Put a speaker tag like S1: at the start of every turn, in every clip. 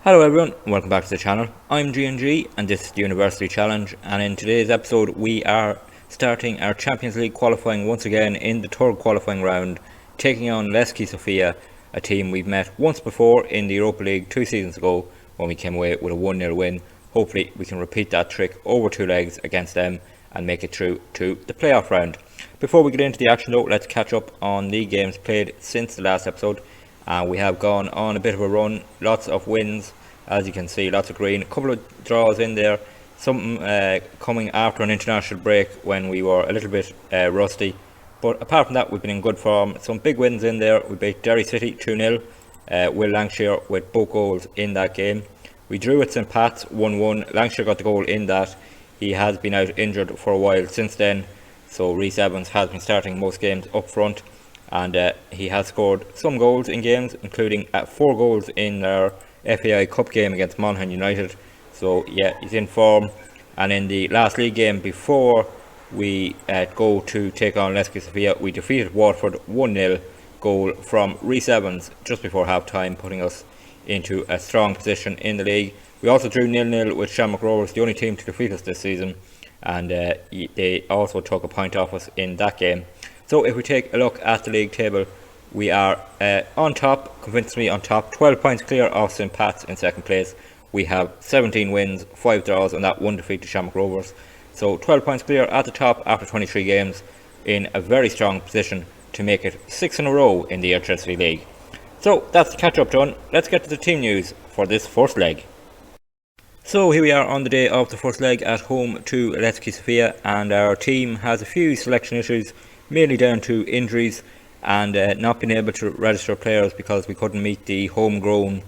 S1: Hello everyone, welcome back to the channel. I'm G&G and this is the University Challenge, and in today's episode we are starting our Champions League qualifying once again in the third qualifying round, taking on Levski Sofia, a team we've met once before in the Europa League 2 seasons ago when we came away with a 1-0 win. Hopefully we can repeat that trick over 2 legs against them and make it through to the playoff round. Before we get into the action though, let's catch up on the games played since the last episode. We have gone on a bit of a run, lots of wins, as you can see, lots of green, a couple of draws in there, something coming after an international break when we were a little bit rusty. But apart from that, we've been in good form. Some big wins in there. We beat Derry City 2-0, Will Lancashire with both goals in that game. We drew at St Pat's 1-1, Lancashire got the goal in that. He has been out injured for a while since then, so Rhys Evans has been starting most games up front. And he has scored some goals in games, including 4 goals in our FAI Cup game against Monaghan United. So yeah, he's in form. And in the last league game before we go to take on Levski Sofia, we defeated Waterford 1-0, goal from Rhys Evans just before half time, putting us into a strong position in the league. We also drew 0-0 with Shamrock Rovers, the only team to defeat us this season, and they also took a point off us in that game. So if we take a look at the league table, we are on top, convincingly on top, 12 points clear of St Pat's in second place. We have 17 wins, 5 draws and that 1 defeat to Shamrock Rovers. So 12 points clear at the top after 23 games, in a very strong position to make it 6 in a row in the Electricity League. So that's the catch up done. Let's get to the team news for this first leg. So here we are on the day of the first leg at home to Levski Sofia, and our team has a few selection issues, mainly down to injuries and not being able to register players because we couldn't meet the homegrown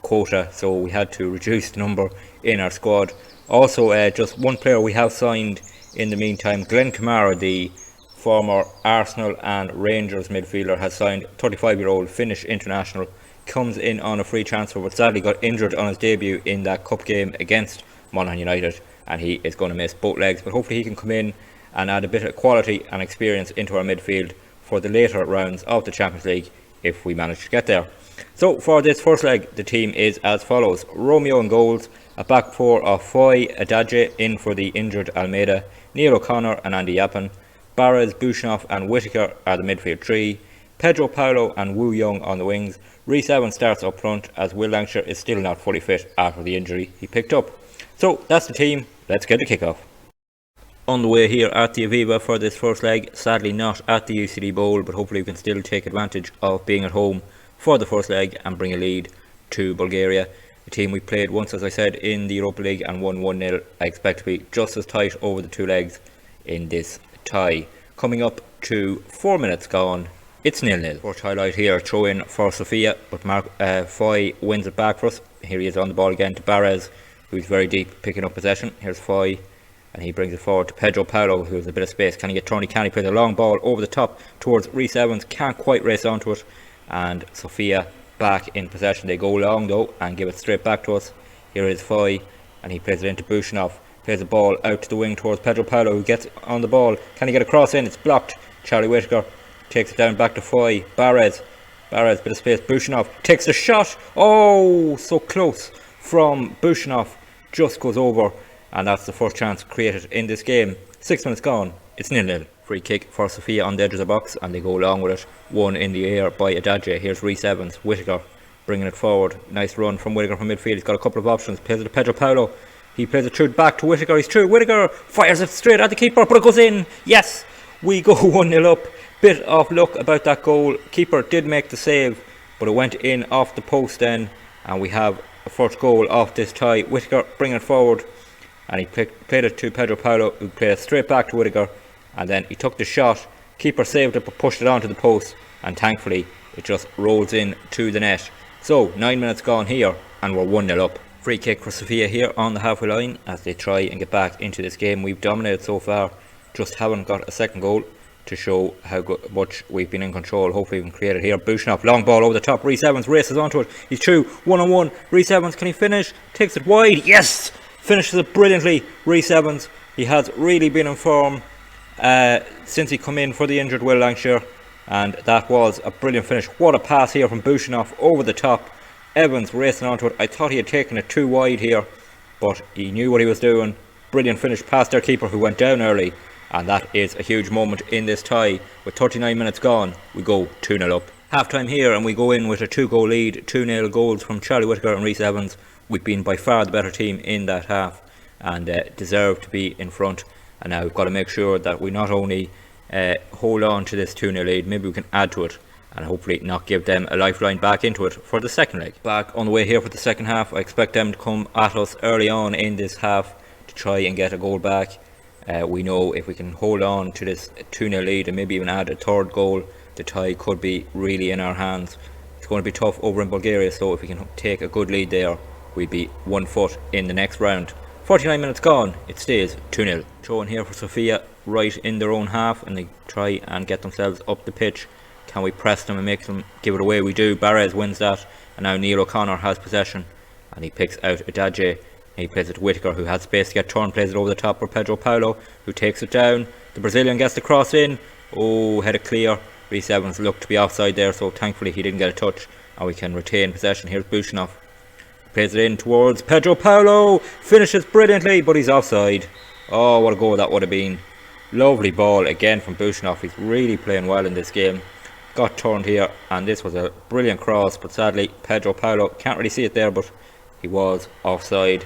S1: quota, so we had to reduce the number in our squad. Also, just one player we have signed in the meantime, Glenn Kamara, the former Arsenal and Rangers midfielder, has signed. 35-year-old Finnish international, comes in on a free transfer but sadly got injured on his debut in that cup game against Monaghan United, and he is going to miss both legs, but hopefully he can come in and add a bit of quality and experience into our midfield for the later rounds of the Champions League if we manage to get there. So for this first leg, the team is as follows: Romeo in goals, a back four of Foy, Adadje in for the injured Almeida, Neil O'Connor and Andy Yappin, Barres, Bushnoff and Whittaker are the midfield three, Pedro Paulo and Wu Young on the wings. Rhys Evans starts up front as Will Lancashire is still not fully fit after the injury he picked up. So that's the team, let's get the kick-off. On the way here at the Aviva for this first leg, sadly not at the UCD Bowl, but hopefully we can still take advantage of being at home for the first leg and bring a lead to Bulgaria. A team we played once, as I said, in the Europa League and won 1-0. I expect to be just as tight over the 2 legs in this tie. Coming up to 4 minutes gone, it's 0-0. First highlight here, throw in for Sofia, but Foy wins it back for us. Here he is on the ball again to Barres, who's very deep, picking up possession. Here's Foy, and he brings it forward to Pedro Paulo, who has a bit of space. Can he get Tony? Can he play the long ball over the top towards Rhys Evans? Can't quite race onto it, and Sofia back in possession. They go long though and give it straight back to us. Here is Foy, and he plays it into Bushnoff. Plays the ball out to the wing towards Pedro Paulo, who gets on the ball. Can he get a cross in? It's blocked. Charlie Whittaker takes it down back to Foy. Barres, bit of space. Bushnoff takes the shot. Oh, so close from Bushnoff. Just goes over, and that's the first chance created in this game. 6 minutes gone, it's 0-0. Free kick for Sofia on the edge of the box, and they go along with it. One in the air by Adadje. Here's Rhys Evans. Whittaker bringing it forward. Nice run from Whittaker from midfield. He's got a couple of options. Plays it to Pedro Paulo. He plays it through back to Whittaker. He's through. Whittaker fires it straight at the keeper, but it goes in. Yes, we go 1-0 up. Bit of luck about that goal. Keeper did make the save, but it went in off the post then, and we have a first goal off this tie. Whittaker bringing it forward, and he played it to Pedro Paulo, who played it straight back to Whittaker, and then he took the shot. Keeper saved it but pushed it onto the post, and thankfully it just rolls in to the net. So 9 minutes gone here, and we're 1-0 up. Free kick for Sofia here on the halfway line as they try and get back into this game. We've dominated so far, just haven't got a second goal to show how much we've been in control. Hopefully we can create it here. Bushnoff, long ball over the top. Rhys Evans races onto it. He's through, 1-on-1. Rhys Evans, can he finish? Takes it wide. Yes! Finishes it brilliantly. Rhys Evans, he has really been in form since he come in for the injured Will Lancashire, and that was a brilliant finish. What a pass here from Bushnoff over the top. Evans racing onto it. I thought he had taken it too wide here, but he knew what he was doing. Brilliant finish past their keeper, who went down early, and that is a huge moment in this tie. With 39 minutes gone, we go 2-0 up. Half time here, and we go in with a 2-goal lead. 2-0 goals from Charlie Whittaker and Rhys Evans. We've been by far the better team in that half, and deserve to be in front. And now we've got to make sure that we not only hold on to this 2-0 lead, maybe we can add to it, and hopefully not give them a lifeline back into it for the second leg. Back on the way here for the second half. I expect them to come at us early on in this half to try and get a goal back. We know if we can hold on to this 2-0 lead and maybe even add a third goal, the tie could be really in our hands. It's going to be tough over in Bulgaria, so if we can take a good lead there, we'd be 1 foot in the next round. 49 minutes gone, it stays 2-0. Throw in here for Sofia, right in their own half, and they try and get themselves up the pitch. Can we press them and make them give it away? We do. Barres wins that, and now Neil O'Connor has possession, and he picks out Adadje. He plays it to Whittaker, who has space to get turned, plays it over the top for Pedro Paulo, who takes it down. The Brazilian gets the cross in. Oh, headed clear. Rhys Evans looked to be offside there, so thankfully he didn't get a touch, and we can retain possession. Here's Bushnov. Plays it in towards Pedro Paulo. Finishes brilliantly, but he's offside. Oh, what a goal that would have been. Lovely ball again from Bushnov. He's really playing well in this game. Got turned here, and this was a brilliant cross, but sadly Pedro Paulo, can't really see it there, but he was offside.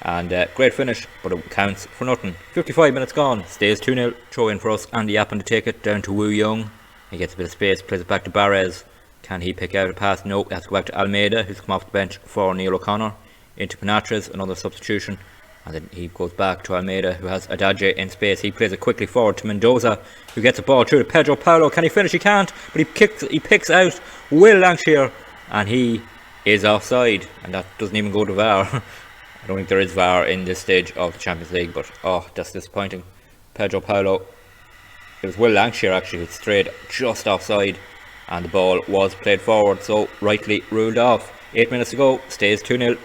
S1: And great finish, but it counts for nothing. 55 minutes gone, stays 2-0. Throw in for us, Andy Yappin to take it down to Wu Young. He gets a bit of space, plays it back to Barres. Can he pick out a pass? No, he has to go back to Almeida, who's come off the bench for Neil O'Connor. Into Penatres, another substitution. And then he goes back to Almeida, who has Adadje in space. He plays it quickly forward to Mendoza, who gets a ball through to Pedro Paulo. Can he finish? He can't, but he picks out Will Lancashire, and he is offside. And that doesn't even go to VAR. I don't think there is VAR in this stage of the Champions League, but oh, that's disappointing. Pedro Paulo. It was Will Lancashire actually who strayed just offside, and the ball was played forward, so rightly ruled off. 8 minutes to go, stays 2-0.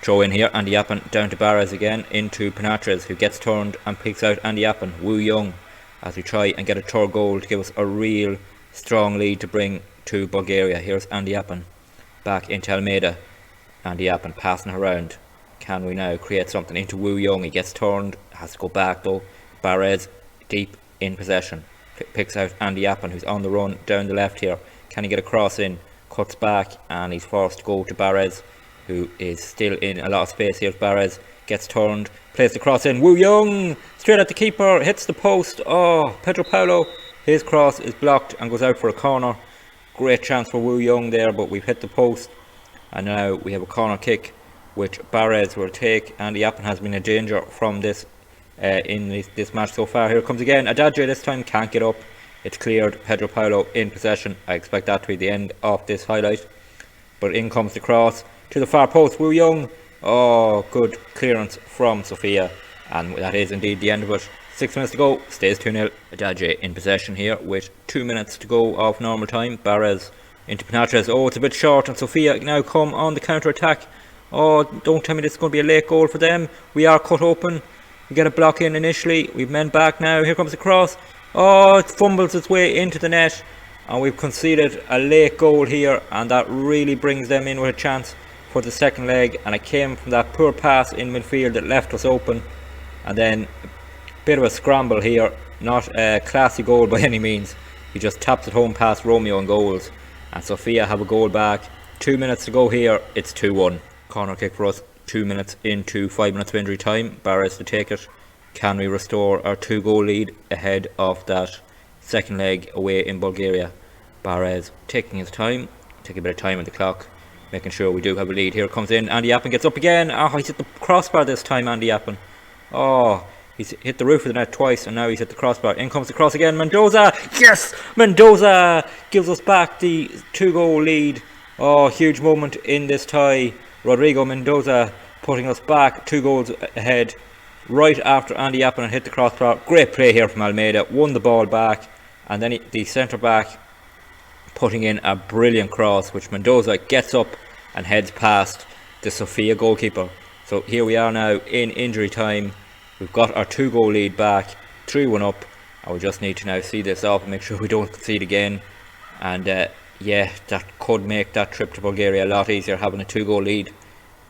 S1: Throw in here, Andy Yappin down to Barres again, into Penatres, who gets turned and picks out Andy Yappin. Wu Young, as we try and get a third goal to give us a real strong lead to bring to Bulgaria. Here's Andy Yappin back into Almeida. Andy Yappin passing around. Can we now create something into Wu Young? He gets turned, has to go back though. Barres deep in possession, picks out Andy Yappin, who's on the run down the left here. Can he get a cross in? Cuts back, and he's forced to go to Barres, who is still in a lot of space. Here's Barres, gets turned, plays the cross in. Wu Young straight at the keeper, hits the post. Oh, Pedro Paulo, his cross is blocked and goes out for a corner. Great chance for Wu Young there, but we've hit the post, and now we have a corner kick which Barres will take. Andy Yappin has been in danger from this in this match so far. Here comes again Adadje, this time can't get up. It's cleared. Pedro Paulo in possession. I expect that to be the end of this highlight, but in comes the cross to the far post. Wu Young, oh, good clearance from Sofia, and that is indeed the end of it. 6 minutes to go, stays 2-0. Adadje in possession here with 2 minutes to go of normal time. Barres into Penatres. Oh, it's a bit short, and Sofia now come on the counter attack. Oh, don't tell me this is going to be a late goal for them. We are cut open. We get a block in initially. We've men back now. Here comes the cross. Oh, it fumbles its way into the net, and we've conceded a late goal here, and that really brings them in with a chance for the second leg. And it came from that poor pass in midfield that left us open, and then a bit of a scramble here. Not a classy goal by any means. He just taps it home past Romeo and goals, and Sofia have a goal back. 2 minutes to go here. It's 2-1. Corner kick for us. 2 minutes into 5 minutes of injury time. Barres to take it. Can we restore our 2-goal lead ahead of that second leg away in Bulgaria? Barres taking his time, taking a bit of time on the clock, making sure we do have a lead. Here comes in, Andy Yappin gets up again. Oh, he's hit the crossbar this time, Andy Yappin. Oh, he's hit the roof of the net twice, and now he's hit the crossbar. In comes the cross again, Mendoza. Yes, Mendoza gives us back the 2-goal lead. Oh, huge moment in this tie. Rodrigo Mendoza putting us back 2 goals ahead right after Andy Yappin had hit the crossbar. Great play here from Almeida, won the ball back, and then the centre back putting in a brilliant cross which Mendoza gets up and heads past the Sofia goalkeeper. So here we are now in injury time. We've got our 2-goal lead back, 3-1 up, and we just need to now see this off and make sure we don't concede again. And yeah, that could make that trip to Bulgaria a lot easier, having a 2-goal lead,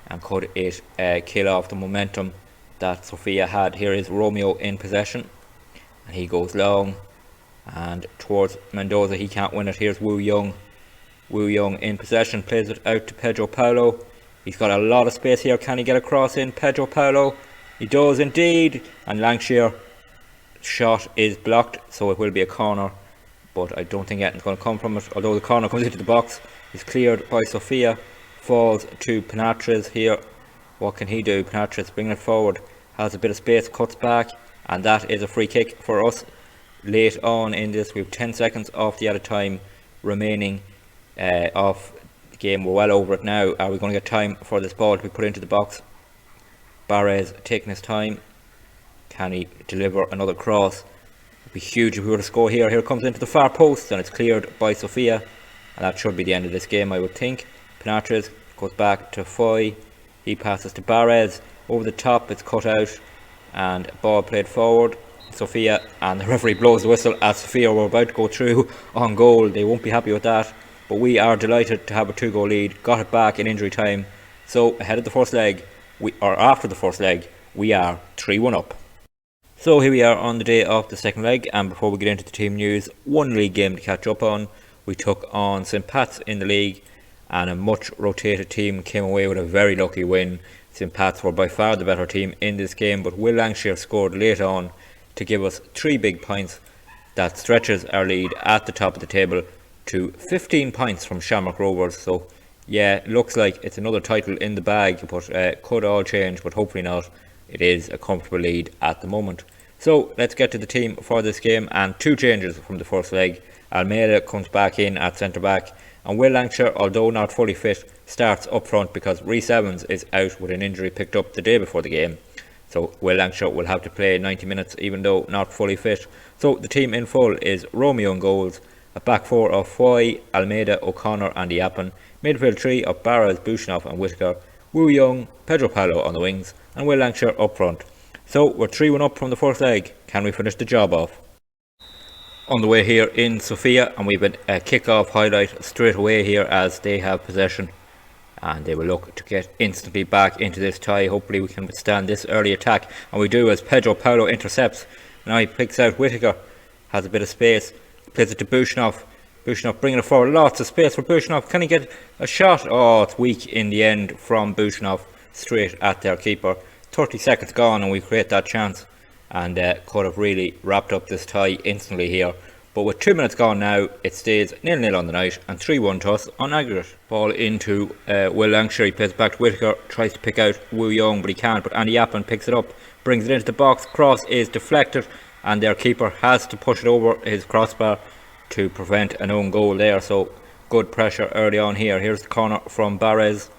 S1: and could it kill off the momentum that Sofia had. Here is Romeo in possession, and he goes long and towards Mendoza. He can't win it. Here's Wu Young. Wu Young in possession, plays it out to Pedro Paulo. He's got a lot of space here. Can he get across in? Pedro Paulo, he does indeed, and Lancashire shot is blocked, so it will be a corner, but I don't think anything's going to come from it. Although the corner comes into the box, is cleared by Sofia, falls to Penatres here. What can he do? Penatres bringing it forward, has a bit of space, cuts back, and that is a free kick for us. Late on in this, we have 10 seconds off the added time remaining off the game. We're well over it now. Are we going to get time for this ball to be put into the box? Barres taking his time. Can he deliver another cross? It'd be huge if we were to score here. Here comes into the far post, and it's cleared by Sofia, and that should be the end of this game, I would think. Penatres goes back to Foy. He passes to Barres over the top. It's cut out, and ball played forward. Sofia, and the referee blows the whistle as Sofia were about to go through on goal. They won't be happy with that, but we are delighted to have a 2-goal lead. Got it back in injury time, so ahead of the first leg, after the first leg, we are 3-1 up. So here we are on the day of the second leg, and before we get into the team news, one league game to catch up on. We took on St Pat's in the league, and a much rotated team came away with a very lucky win. St Pat's were by far the better team in this game, but Will Lancashire scored late on to give us 3 big points. That stretches our lead at the top of the table to 15 points from Shamrock Rovers. So yeah, looks like it's another title in the bag, but could all change, but hopefully not. It is a comfortable lead at the moment. So let's get to the team for this game, and 2 changes from the first leg. Almeida comes back in at centre back, and Will Lancashire, although not fully fit, starts up front because Rhys Evans is out with an injury picked up the day before the game. So Will Lancashire will have to play 90 minutes even though not fully fit. So the team in full is Romeo in goals, a back 4 of Foy, Almeida, O'Connor and Iapan, midfield 3 of Barras, Bushnov and Whittaker, Wu Young, Pedro Paulo on the wings, and Will Lancashire up front. So we're 3-1 up from the first leg. Can we finish the job off? On the way here in Sofia, and we've a kick-off highlight straight away here as they have possession, and they will look to get instantly back into this tie. Hopefully we can withstand this early attack, and we do, as Pedro Paulo intercepts. Now he picks out Whittaker, has a bit of space, plays it to Bushnov. Bushnov bringing it forward, lots of space for Bushnov. Can he get a shot? Oh, it's weak in the end from Bushnov, straight at their keeper. 30 seconds gone and we create that chance, and could have really wrapped up this tie instantly here. But with 2 minutes gone now, it stays 0-0 on the night and 3-1 to us on aggregate. Ball into Will Lancashire. He plays back to Whittaker, tries to pick out Wu Young, but he can't. But Andy Yappin picks it up, brings it into the box. Cross is deflected, and their keeper has to push it over his crossbar to prevent an own goal there. So good pressure early on here. Here's the corner from Barres,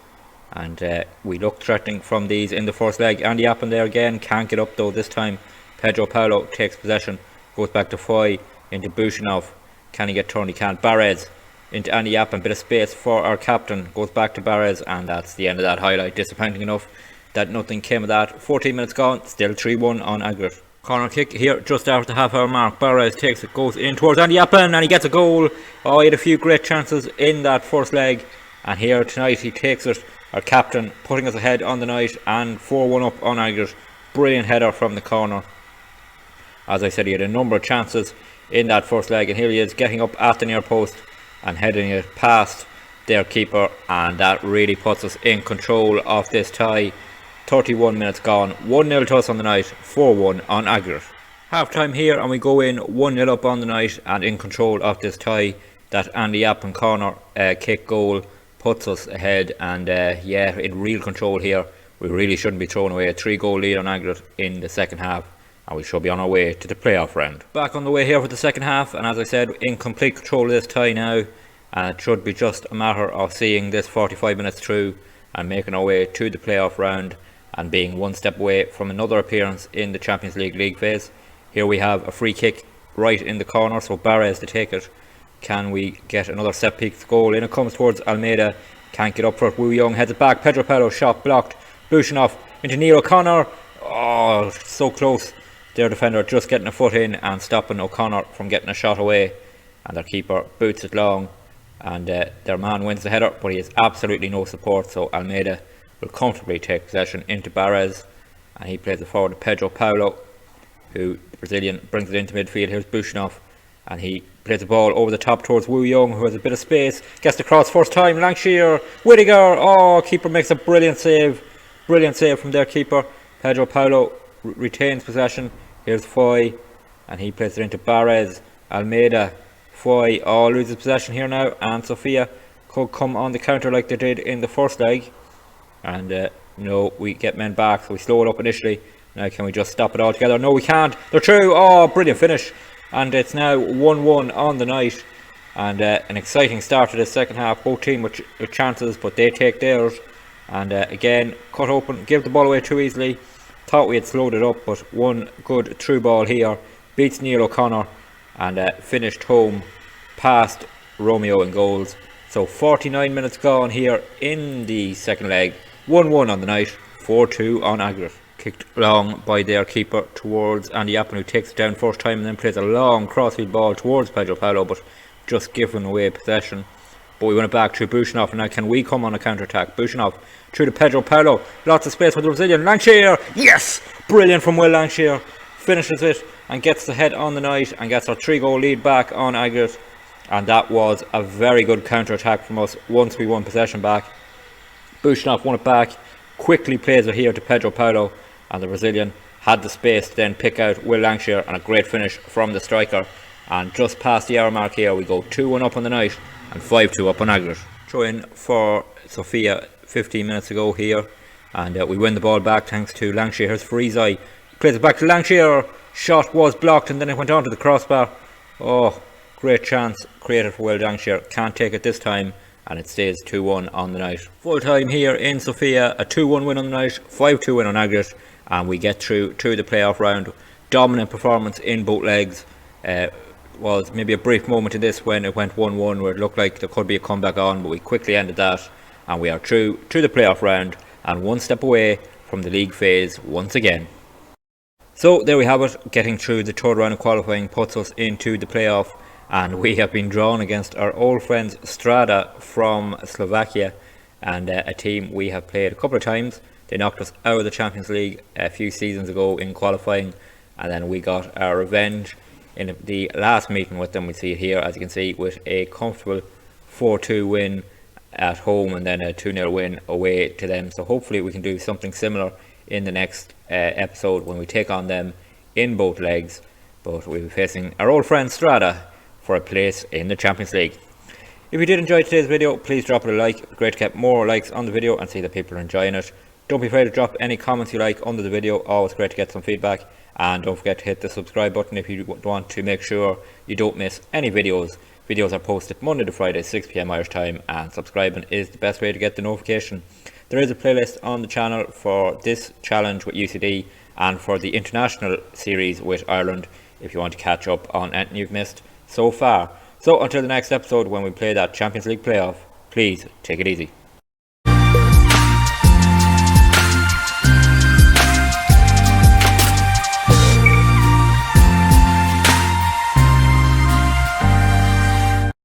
S1: and we look threatening from these in the first leg. Andy Yappin there again, can't get up though this time. Pedro Paulo takes possession, goes back to Foy, into Bushnov. Can he get turned? He can't. Barres into Andy Yappin, bit of space for our captain, goes back to Barres, and that's the end of that highlight. Disappointing enough that nothing came of that. 14 minutes gone, still 3-1 on aggregate. Corner kick here just after the half hour mark. Barres takes it, goes in towards Andy Yappin, and he gets a goal. Oh, he had a few great chances in that first leg, and here tonight he takes it. Our captain putting us ahead on the night, and 4-1 up on aggregate. Brilliant header from the corner. As I said, he had a number of chances in that first leg, and here he is getting up at the near post and heading it past their keeper, and that really puts us in control of this tie. 31 minutes gone, 1-0 to us on the night, 4-1 on aggregate. Half time here, and we go in 1-0 up on the night and in control of this tie. That Andy Yappin corner kick goal puts us ahead, and yeah, in real control here. We really shouldn't be throwing away a 3-goal lead on aggregate in the second half, and we should be on our way to the playoff round. Back on the way here for the second half, and as I said, in complete control of this tie now, and it should be just a matter of seeing this 45 minutes through and making our way to the playoff round, and being one step away from another appearance in the Champions League phase. Here we have a free kick right in the corner, so Barres to take it. Can we get another set piece goal? In it comes towards Almeida, can't get up for it. Wu Young heads it back, Pedro Paulo shot blocked. Bushnov into Neil O'Connor. Oh, so close. Their defender just getting a foot in and stopping O'Connor from getting a shot away, and their keeper boots it long. and their man wins the header, but he has absolutely no support, so Almeida will comfortably take possession into Barres, and he plays it forward to Pedro Paulo, who, the Brazilian, brings it into midfield. Here's Bushnov, and he plays the ball over the top towards Wu Young, who has a bit of space, gets the cross first time, Langshear, Whittaker, keeper makes a brilliant save from their keeper. Pedro Paulo retains possession. Here's Foy, and he plays it into Barres. Almeida, Foy, loses possession here now, and Sofia could come on the counter like they did in the first leg, and no, we get men back, so we slow it up initially. Now can we just stop it all together? No, we can't. They're through. Brilliant finish, and it's now 1-1 on the night, and an exciting start to the second half. Both teams with chances, but they take theirs, and again cut open, give the ball away too easily. Thought we had slowed it up, but one good through ball here beats Neil O'Connor, and finished home past Romeo in goals. So 49 minutes gone here in the second leg. 1-1 on the night, 4-2 on aggregate. Kicked long by their keeper towards Andy Appin, who takes it down first time and then plays a long crossfield ball towards Pedro Paulo, but just giving away possession. But we win it back to Bushnov, and now can we come on a counter-attack? Bushnov through to Pedro Paulo, lots of space for the Brazilian. Langshear, yes! Brilliant from Will Langshear, finishes it and gets the head on the night and gets our 3-goal lead back on aggregate. And that was a very good counter-attack from us once we won possession back. Bushnov won it back, quickly plays it here to Pedro Paulo, and the Brazilian had the space to then pick out Will Langshear, and a great finish from the striker. And just past the hour mark here, we go 2-1 up on the night and 5-2 up on aggregate. Throw in for Sofia 15 minutes ago here, and we win the ball back thanks to Langshear. Here's Friesai, plays it back to Langshear, shot was blocked and then it went on to the crossbar. Great chance created for Will Langshear, can't take it this time, and it stays 2-1 on the night. Full time here in Sofia, a 2-1 win on the night, 5-2 win on aggregate, and we get through to the playoff round. Dominant performance in both legs. Was maybe a brief moment in this when it went 1-1, where it looked like there could be a comeback on, but we quickly ended that, and we are through to the playoff round and one step away from the league phase once again. So there we have it. Getting through the third round of qualifying puts us into the playoff, and we have been drawn against our old friends Strada from Slovakia, and a team we have played a couple of times. They knocked us out of the Champions League a few seasons ago in qualifying, and then we got our revenge in the last meeting with them. We see it here, as you can see, with a comfortable 4-2 win at home and then a 2-0 win away to them. So hopefully we can do something similar in the next episode when we take on them in both legs. But we'll be facing our old friend Strada for a place in the Champions League. If you did enjoy today's video, please drop it a like. It's great to get more likes on the video and see that people are enjoying it. Don't be afraid to drop any comments you like under the video. Always great to get some feedback. And don't forget to hit the subscribe button if you want to make sure you don't miss any videos. Videos are posted Monday to Friday, 6 PM Irish time, and subscribing is the best way to get the notification. There is a playlist on the channel for this challenge with UCD and for the international series with Ireland if you want to catch up on anything you've missed so far. So until the next episode when we play that Champions League playoff, please take it easy.